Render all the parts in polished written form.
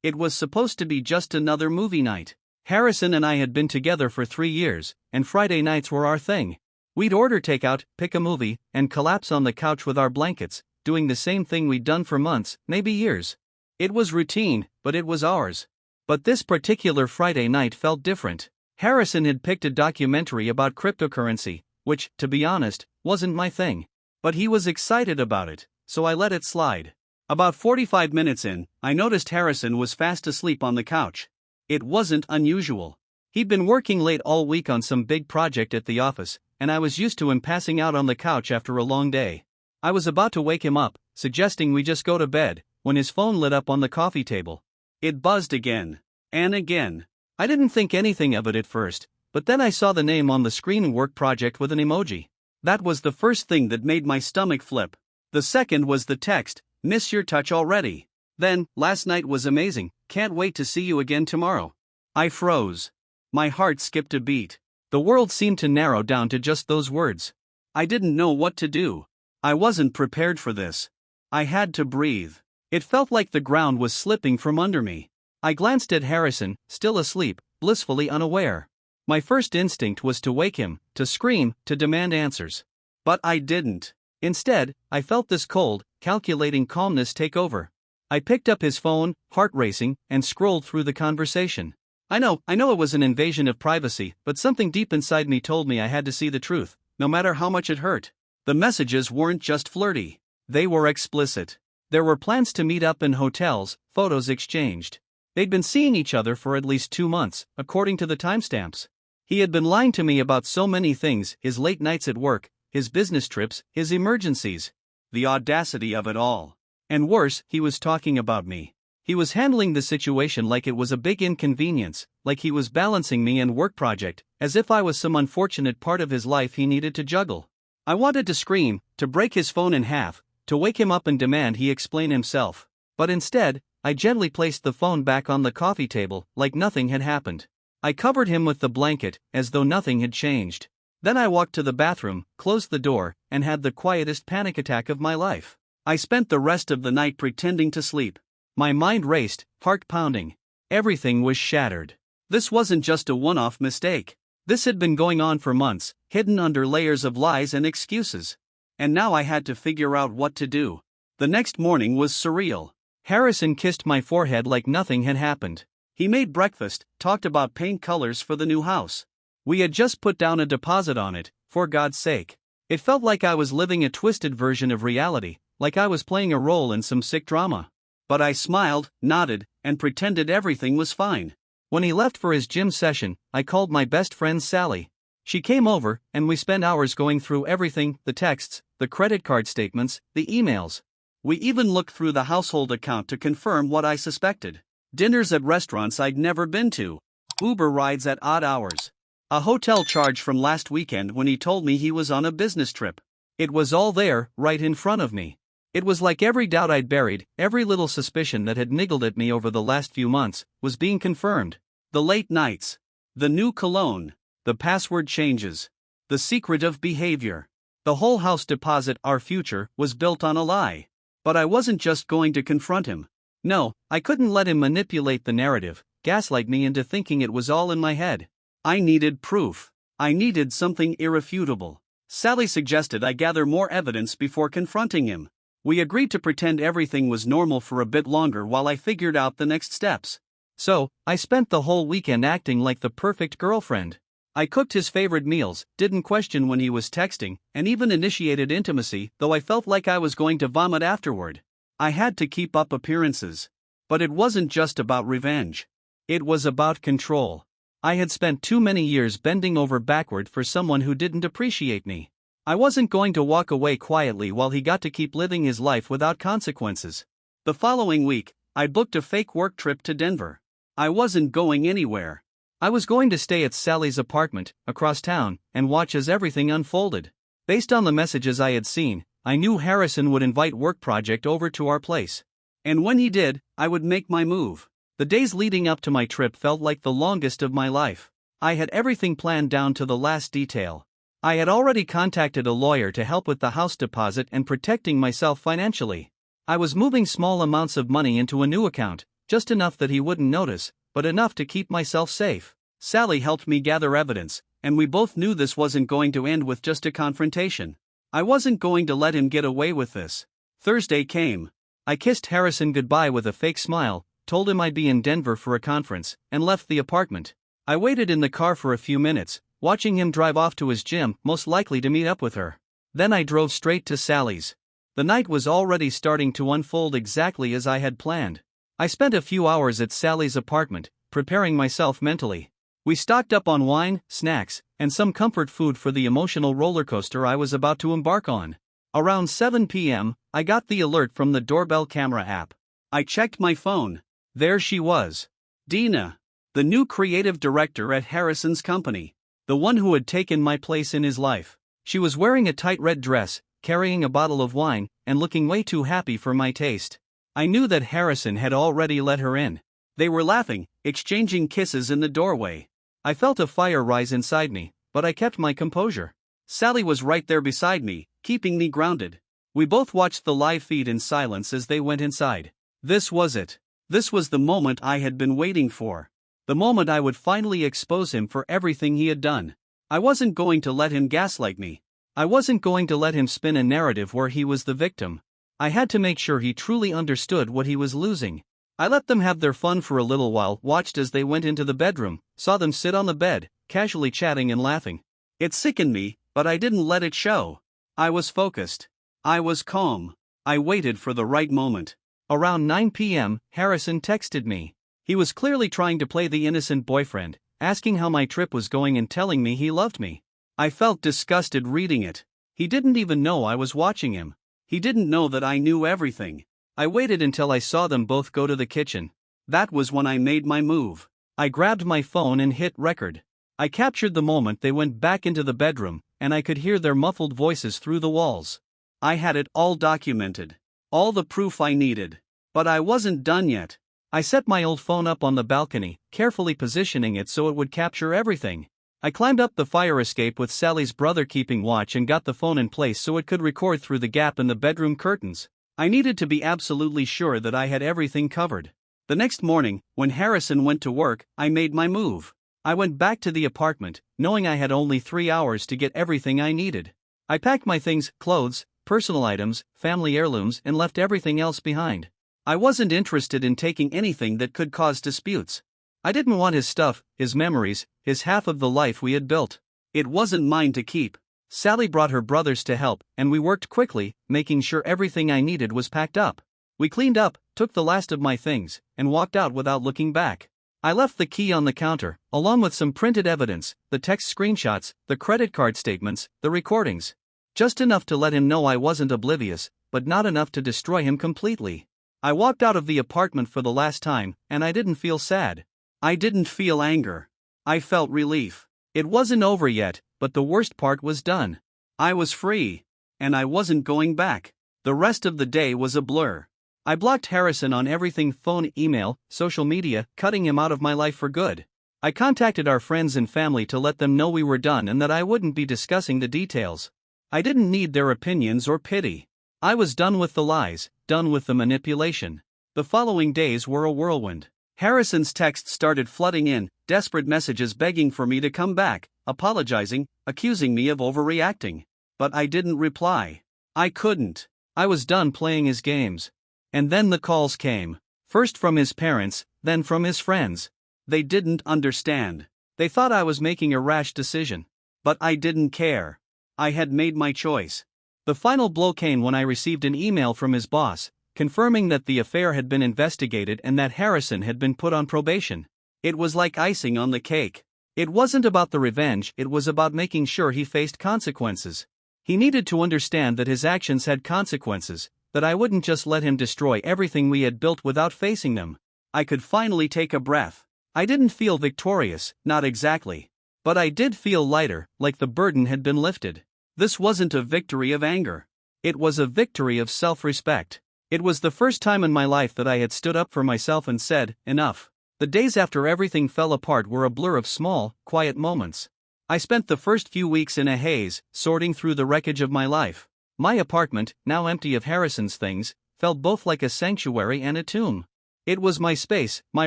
It was supposed to be just another movie night. Harrison and I had been together for 3 years, and Friday nights were our thing. We'd order takeout, pick a movie, and collapse on the couch with our blankets, doing the same thing we'd done for months, maybe years. It was routine, but it was ours. But this particular Friday night felt different. Harrison had picked a documentary about cryptocurrency, which, to be honest, wasn't my thing. But he was excited about it, so I let it slide. About 45 minutes in, I noticed Harrison was fast asleep on the couch. It wasn't unusual. He'd been working late all week on some big project at the office, and I was used to him passing out on the couch after a long day. I was about to wake him up, suggesting we just go to bed, when his phone lit up on the coffee table. It buzzed again. And again. I didn't think anything of it at first, but then I saw the name on the screen, work project with an emoji. That was the first thing that made my stomach flip. The second was the text, "Miss your touch already." Then, "Last night was amazing, can't wait to see you again tomorrow." I froze. My heart skipped a beat. The world seemed to narrow down to just those words. I didn't know what to do. I wasn't prepared for this. I had to breathe. It felt like the ground was slipping from under me. I glanced at Harrison, still asleep, blissfully unaware. My first instinct was to wake him, to scream, to demand answers. But I didn't. Instead, I felt this cold, calculating calmness take over. I picked up his phone, heart racing, and scrolled through the conversation. I know it was an invasion of privacy, but something deep inside me told me I had to see the truth, no matter how much it hurt. The messages weren't just flirty. They were explicit. There were plans to meet up in hotels, photos exchanged. They'd been seeing each other for at least 2 months, according to the timestamps. He had been lying to me about so many things: his late nights at work, his business trips, his emergencies. The audacity of it all. And worse, he was talking about me. He was handling the situation like it was a big inconvenience, like he was balancing me and work project, as if I was some unfortunate part of his life he needed to juggle. I wanted to scream, to break his phone in half, to wake him up and demand he explain himself. But instead, I gently placed the phone back on the coffee table, like nothing had happened. I covered him with the blanket, as though nothing had changed. Then I walked to the bathroom, closed the door, and had the quietest panic attack of my life. I spent the rest of the night pretending to sleep. My mind raced, heart pounding. Everything was shattered. This wasn't just a one-off mistake. This had been going on for months, hidden under layers of lies and excuses. And now I had to figure out what to do. The next morning was surreal. Harrison kissed my forehead like nothing had happened. He made breakfast, talked about paint colors for the new house. We had just put down a deposit on it, for God's sake. It felt like I was living a twisted version of reality, like I was playing a role in some sick drama. But I smiled, nodded, and pretended everything was fine. When he left for his gym session, I called my best friend Sally. She came over, and we spent hours going through everything: the texts, the credit card statements, the emails. We even looked through the household account to confirm what I suspected. Dinners at restaurants I'd never been to. Uber rides at odd hours. A hotel charge from last weekend when he told me he was on a business trip. It was all there, right in front of me. It was like every doubt I'd buried, every little suspicion that had niggled at me over the last few months, was being confirmed. The late nights. The new cologne. The password changes. The secretive behavior. The whole house deposit, our future, was built on a lie. But I wasn't just going to confront him. No, I couldn't let him manipulate the narrative, gaslight me into thinking it was all in my head. I needed proof. I needed something irrefutable. Sally suggested I gather more evidence before confronting him. We agreed to pretend everything was normal for a bit longer while I figured out the next steps. So, I spent the whole weekend acting like the perfect girlfriend. I cooked his favorite meals, didn't question when he was texting, and even initiated intimacy, though I felt like I was going to vomit afterward. I had to keep up appearances. But it wasn't just about revenge. It was about control. I had spent too many years bending over backward for someone who didn't appreciate me. I wasn't going to walk away quietly while he got to keep living his life without consequences. The following week, I booked a fake work trip to Denver. I wasn't going anywhere. I was going to stay at Sally's apartment, across town, and watch as everything unfolded. Based on the messages I had seen, I knew Harrison would invite work project over to our place. And when he did, I would make my move. The days leading up to my trip felt like the longest of my life. I had everything planned down to the last detail. I had already contacted a lawyer to help with the house deposit and protecting myself financially. I was moving small amounts of money into a new account, Just enough that he wouldn't notice, but enough to keep myself safe. Sally helped me gather evidence, and we both knew this wasn't going to end with just a confrontation. I wasn't going to let him get away with this. Thursday came. I kissed Harrison goodbye with a fake smile, told him I'd be in Denver for a conference, and left the apartment. I waited in the car for a few minutes, watching him drive off to his gym, most likely to meet up with her. Then I drove straight to Sally's. The night was already starting to unfold exactly as I had planned. I spent a few hours at Sally's apartment, preparing myself mentally. We stocked up on wine, snacks, and some comfort food for the emotional roller coaster I was about to embark on. Around 7 p.m., I got the alert from the doorbell camera app. I checked my phone. There she was. Dina, the new creative director at Harrison's company. The one who had taken my place in his life. She was wearing a tight red dress, carrying a bottle of wine, and looking way too happy for my taste. I knew that Harrison had already let her in. They were laughing, exchanging kisses in the doorway. I felt a fire rise inside me, but I kept my composure. Sally was right there beside me, keeping me grounded. We both watched the live feed in silence as they went inside. This was it. This was the moment I had been waiting for. The moment I would finally expose him for everything he had done. I wasn't going to let him gaslight me. I wasn't going to let him spin a narrative where he was the victim. I had to make sure he truly understood what he was losing. I let them have their fun for a little while, watched as they went into the bedroom, saw them sit on the bed, casually chatting and laughing. It sickened me, but I didn't let it show. I was focused. I was calm. I waited for the right moment. Around 9 p.m., Harrison texted me. He was clearly trying to play the innocent boyfriend, asking how my trip was going and telling me he loved me. I felt disgusted reading it. He didn't even know I was watching him. He didn't know that I knew everything. I waited until I saw them both go to the kitchen. That was when I made my move. I grabbed my phone and hit record. I captured the moment they went back into the bedroom, and I could hear their muffled voices through the walls. I had it all documented. All the proof I needed. But I wasn't done yet. I set my old phone up on the balcony, carefully positioning it so it would capture everything. I climbed up the fire escape with Sally's brother keeping watch and got the phone in place so it could record through the gap in the bedroom curtains. I needed to be absolutely sure that I had everything covered. The next morning, when Harrison went to work, I made my move. I went back to the apartment, knowing I had only 3 hours to get everything I needed. I packed my things, clothes, personal items, family heirlooms, and left everything else behind. I wasn't interested in taking anything that could cause disputes. I didn't want his stuff, his memories, his half of the life we had built. It wasn't mine to keep. Sally brought her brothers to help, and we worked quickly, making sure everything I needed was packed up. We cleaned up, took the last of my things, and walked out without looking back. I left the key on the counter, along with some printed evidence, the text screenshots, the credit card statements, the recordings. Just enough to let him know I wasn't oblivious, but not enough to destroy him completely. I walked out of the apartment for the last time, and I didn't feel sad. I didn't feel anger. I felt relief. It wasn't over yet, but the worst part was done. I was free. And I wasn't going back. The rest of the day was a blur. I blocked Harrison on everything: phone, email, social media, cutting him out of my life for good. I contacted our friends and family to let them know we were done and that I wouldn't be discussing the details. I didn't need their opinions or pity. I was done with the lies, done with the manipulation. The following days were a whirlwind. Harrison's texts started flooding in, desperate messages begging for me to come back, apologizing, accusing me of overreacting. But I didn't reply. I couldn't. I was done playing his games. And then the calls came. First from his parents, then from his friends. They didn't understand. They thought I was making a rash decision. But I didn't care. I had made my choice. The final blow came when I received an email from his boss, confirming that the affair had been investigated and that Harrison had been put on probation. It was like icing on the cake. It wasn't about the revenge, it was about making sure he faced consequences. He needed to understand that his actions had consequences, that I wouldn't just let him destroy everything we had built without facing them. I could finally take a breath. I didn't feel victorious, not exactly. But I did feel lighter, like the burden had been lifted. This wasn't a victory of anger. It was a victory of self-respect. It was the first time in my life that I had stood up for myself and said, enough. The days after everything fell apart were a blur of small, quiet moments. I spent the first few weeks in a haze, sorting through the wreckage of my life. My apartment, now empty of Harrison's things, felt both like a sanctuary and a tomb. It was my space, my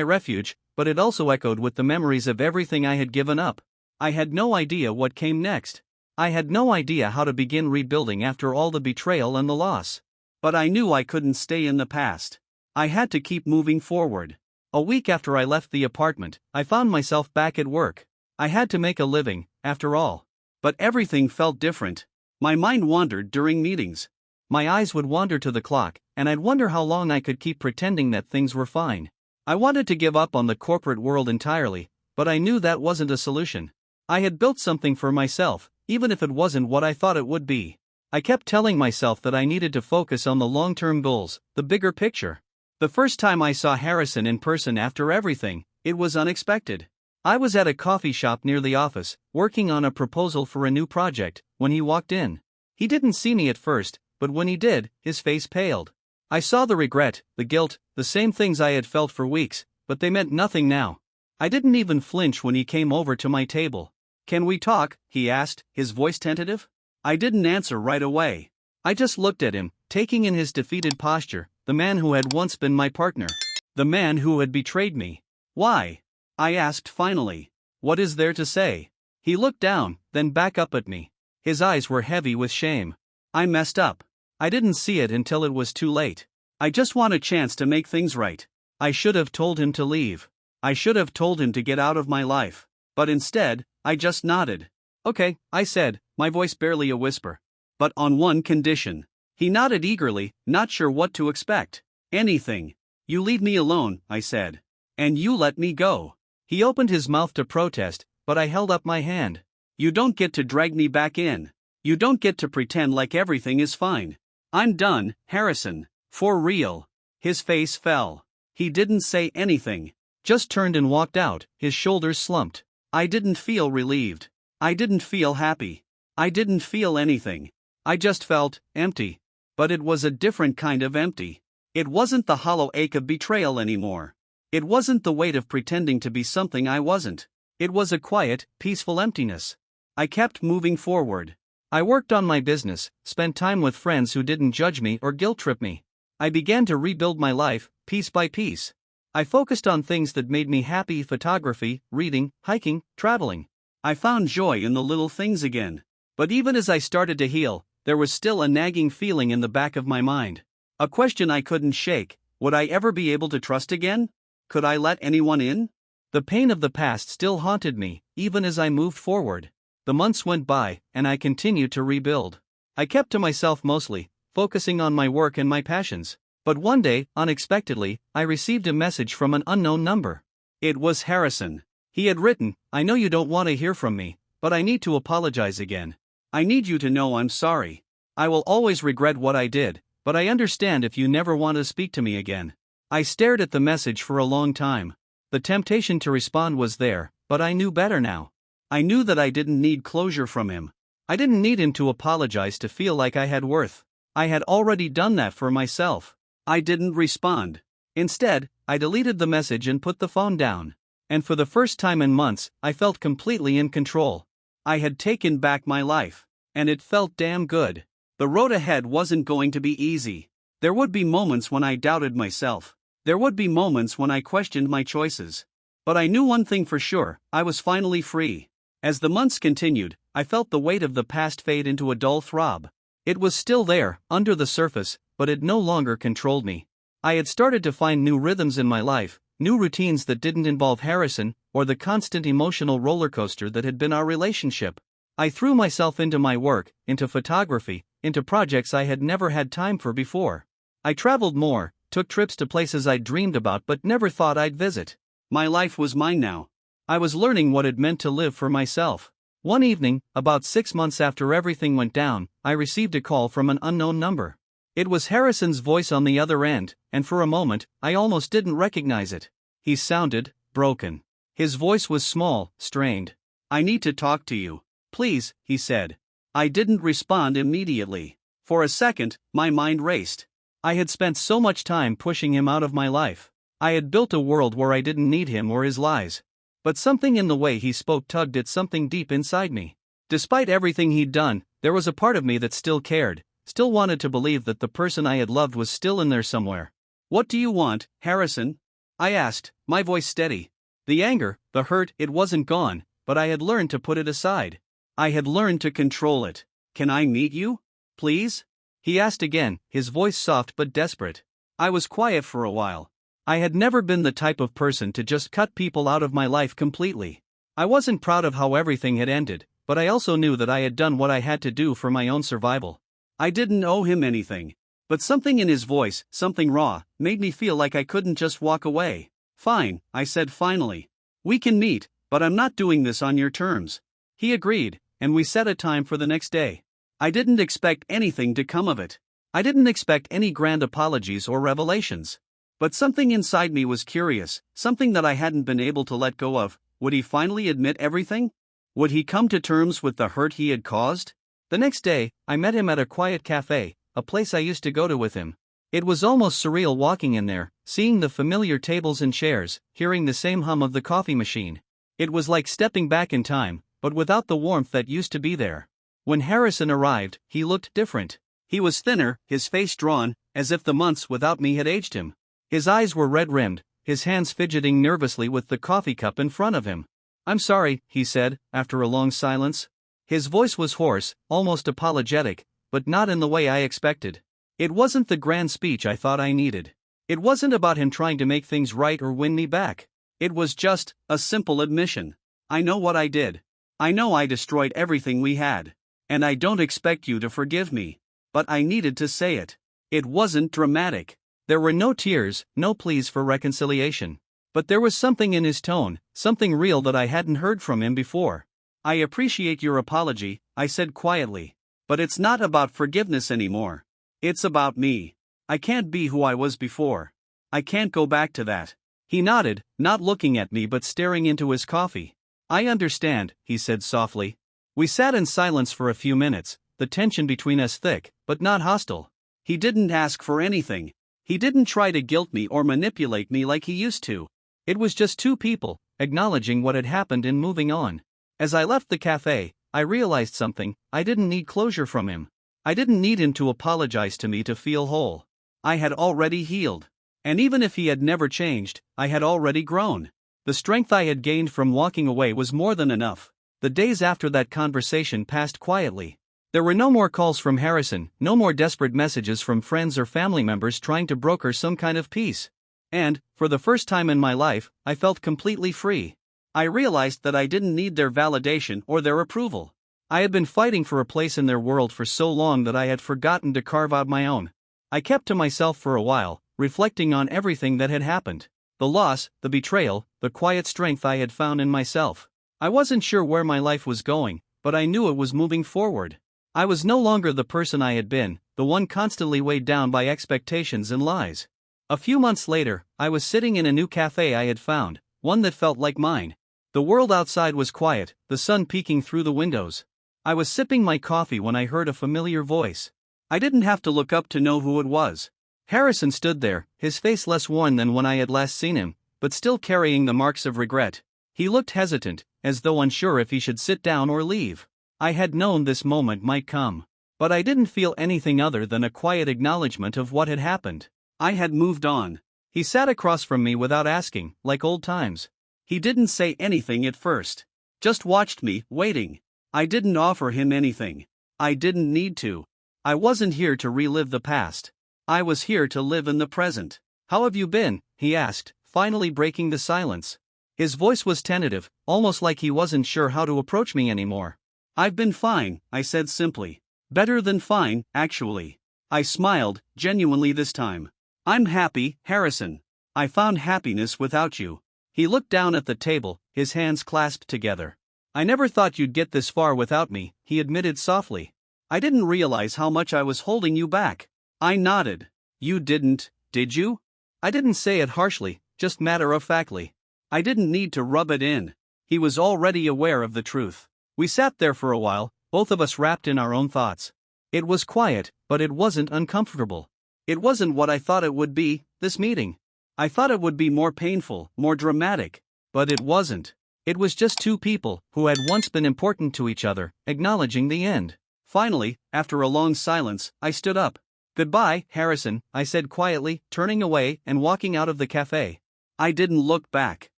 refuge, but it also echoed with the memories of everything I had given up. I had no idea what came next. I had no idea how to begin rebuilding after all the betrayal and the loss. But I knew I couldn't stay in the past. I had to keep moving forward. A week after I left the apartment, I found myself back at work. I had to make a living, after all. But everything felt different. My mind wandered during meetings. My eyes would wander to the clock, and I'd wonder how long I could keep pretending that things were fine. I wanted to give up on the corporate world entirely, but I knew that wasn't a solution. I had built something for myself, even if it wasn't what I thought it would be. I kept telling myself that I needed to focus on the long-term goals, the bigger picture. The first time I saw Harrison in person after everything, it was unexpected. I was at a coffee shop near the office, working on a proposal for a new project, when he walked in. He didn't see me at first, but when he did, his face paled. I saw the regret, the guilt, the same things I had felt for weeks, but they meant nothing now. I didn't even flinch when he came over to my table. "Can we talk?" he asked, his voice tentative. I didn't answer right away. I just looked at him, taking in his defeated posture, the man who had once been my partner. The man who had betrayed me. "Why?" I asked finally. "What is there to say?" He looked down, then back up at me. His eyes were heavy with shame. "I messed up. I didn't see it until it was too late. I just want a chance to make things right. I should have told him to leave. I should have told him to get out of my life. But instead, I just nodded. "Okay," I said, my voice barely a whisper. "But on one condition." He nodded eagerly, not sure what to expect. "Anything. You leave me alone," I said. "And you let me go." He opened his mouth to protest, but I held up my hand. "You don't get to drag me back in. You don't get to pretend like everything is fine. I'm done, Harrison. For real." His face fell. He didn't say anything. Just turned and walked out, his shoulders slumped. I didn't feel relieved. I didn't feel happy. I didn't feel anything. I just felt empty. But it was a different kind of empty. It wasn't the hollow ache of betrayal anymore. It wasn't the weight of pretending to be something I wasn't. It was a quiet, peaceful emptiness. I kept moving forward. I worked on my business, spent time with friends who didn't judge me or guilt-trip me. I began to rebuild my life, piece by piece. I focused on things that made me happy: photography, reading, hiking, traveling. I found joy in the little things again. But even as I started to heal, there was still a nagging feeling in the back of my mind. A question I couldn't shake: would I ever be able to trust again? Could I let anyone in? The pain of the past still haunted me, even as I moved forward. The months went by, and I continued to rebuild. I kept to myself mostly, focusing on my work and my passions. But one day, unexpectedly, I received a message from an unknown number. It was Harrison. He had written, "I know you don't want to hear from me, but I need to apologize again. I need you to know I'm sorry. I will always regret what I did, but I understand if you never want to speak to me again." I stared at the message for a long time. The temptation to respond was there, but I knew better now. I knew that I didn't need closure from him. I didn't need him to apologize to feel like I had worth. I had already done that for myself. I didn't respond. Instead, I deleted the message and put the phone down. And for the first time in months, I felt completely in control. I had taken back my life. And it felt damn good. The road ahead wasn't going to be easy. There would be moments when I doubted myself. There would be moments when I questioned my choices. But I knew one thing for sure: I was finally free. As the months continued, I felt the weight of the past fade into a dull throb. It was still there, under the surface, but it no longer controlled me. I had started to find new rhythms in my life, new routines that didn't involve Harrison, or the constant emotional roller coaster that had been our relationship. I threw myself into my work, into photography, into projects I had never had time for before. I traveled more, took trips to places I'd dreamed about but never thought I'd visit. My life was mine now. I was learning what it meant to live for myself. One evening, about 6 months after everything went down, I received a call from an unknown number. It was Harrison's voice on the other end, and for a moment, I almost didn't recognize it. He sounded broken. His voice was small, strained. "I need to talk to you. Please," he said. I didn't respond immediately. For a second, my mind raced. I had spent so much time pushing him out of my life. I had built a world where I didn't need him or his lies. But something in the way he spoke tugged at something deep inside me. Despite everything he'd done, there was a part of me that still cared, still wanted to believe that the person I had loved was still in there somewhere. "What do you want, Harrison?" I asked, my voice steady. The anger, the hurt, it wasn't gone, but I had learned to put it aside. I had learned to control it. Can I meet you? Please? He asked again, his voice soft but desperate. I was quiet for a while. I had never been the type of person to just cut people out of my life completely. I wasn't proud of how everything had ended, but I also knew that I had done what I had to do for my own survival. I didn't owe him anything. But something in his voice, something raw, made me feel like I couldn't just walk away. Fine, I said finally. We can meet, but I'm not doing this on your terms. He agreed, and we set a time for the next day. I didn't expect anything to come of it. I didn't expect any grand apologies or revelations. But something inside me was curious, something that I hadn't been able to let go of. Would he finally admit everything? Would he come to terms with the hurt he had caused? The next day, I met him at a quiet cafe, a place I used to go to with him. It was almost surreal walking in there, seeing the familiar tables and chairs, hearing the same hum of the coffee machine. It was like stepping back in time, but without the warmth that used to be there. When Harrison arrived, he looked different. He was thinner, his face drawn, as if the months without me had aged him. His eyes were red-rimmed, his hands fidgeting nervously with the coffee cup in front of him. I'm sorry, he said, after a long silence. His voice was hoarse, almost apologetic, but not in the way I expected. It wasn't the grand speech I thought I needed. It wasn't about him trying to make things right or win me back. It was just a simple admission. I know what I did. I know I destroyed everything we had. And I don't expect you to forgive me. But I needed to say it. It wasn't dramatic. There were no tears, no pleas for reconciliation. But there was something in his tone, something real that I hadn't heard from him before. I appreciate your apology, I said quietly. But it's not about forgiveness anymore. It's about me. I can't be who I was before. I can't go back to that. He nodded, not looking at me but staring into his coffee. I understand, he said softly. We sat in silence for a few minutes, the tension between us thick, but not hostile. He didn't ask for anything. He didn't try to guilt me or manipulate me like he used to. It was just two people, acknowledging what had happened and moving on. As I left the cafe, I realized something. I didn't need closure from him. I didn't need him to apologize to me to feel whole. I had already healed. And even if he had never changed, I had already grown. The strength I had gained from walking away was more than enough. The days after that conversation passed quietly. There were no more calls from Harrison, no more desperate messages from friends or family members trying to broker some kind of peace. And, for the first time in my life, I felt completely free. I realized that I didn't need their validation or their approval. I had been fighting for a place in their world for so long that I had forgotten to carve out my own. I kept to myself for a while, reflecting on everything that had happened. The loss, the betrayal, the quiet strength I had found in myself. I wasn't sure where my life was going, but I knew it was moving forward. I was no longer the person I had been, the one constantly weighed down by expectations and lies. A few months later, I was sitting in a new cafe I had found, one that felt like mine. The world outside was quiet, the sun peeking through the windows. I was sipping my coffee when I heard a familiar voice. I didn't have to look up to know who it was. Harrison stood there, his face less worn than when I had last seen him, but still carrying the marks of regret. He looked hesitant, as though unsure if he should sit down or leave. I had known this moment might come. But I didn't feel anything other than a quiet acknowledgement of what had happened. I had moved on. He sat across from me without asking, like old times. He didn't say anything at first. Just watched me, waiting. I didn't offer him anything. I didn't need to. I wasn't here to relive the past. I was here to live in the present. How have you been? He asked, finally breaking the silence. His voice was tentative, almost like he wasn't sure how to approach me anymore. I've been fine, I said simply. Better than fine, actually. I smiled, genuinely this time. I'm happy, Harrison. I found happiness without you. He looked down at the table, his hands clasped together. I never thought you'd get this far without me, he admitted softly. I didn't realize how much I was holding you back. I nodded. You didn't, did you? I didn't say it harshly, just matter-of-factly. I didn't need to rub it in. He was already aware of the truth. We sat there for a while, both of us wrapped in our own thoughts. It was quiet, but it wasn't uncomfortable. It wasn't what I thought it would be, this meeting. I thought it would be more painful, more dramatic. But it wasn't. It was just two people, who had once been important to each other, acknowledging the end. Finally, after a long silence, I stood up. Goodbye, Harrison, I said quietly, turning away and walking out of the cafe. I didn't look back.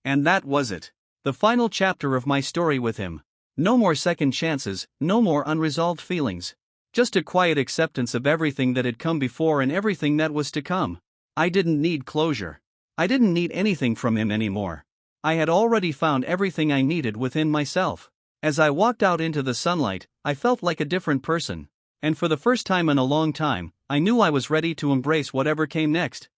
And that was it. The final chapter of my story with him. No more second chances, no more unresolved feelings. Just a quiet acceptance of everything that had come before and everything that was to come. I didn't need closure. I didn't need anything from him anymore. I had already found everything I needed within myself. As I walked out into the sunlight, I felt like a different person. And for the first time in a long time, I knew I was ready to embrace whatever came next.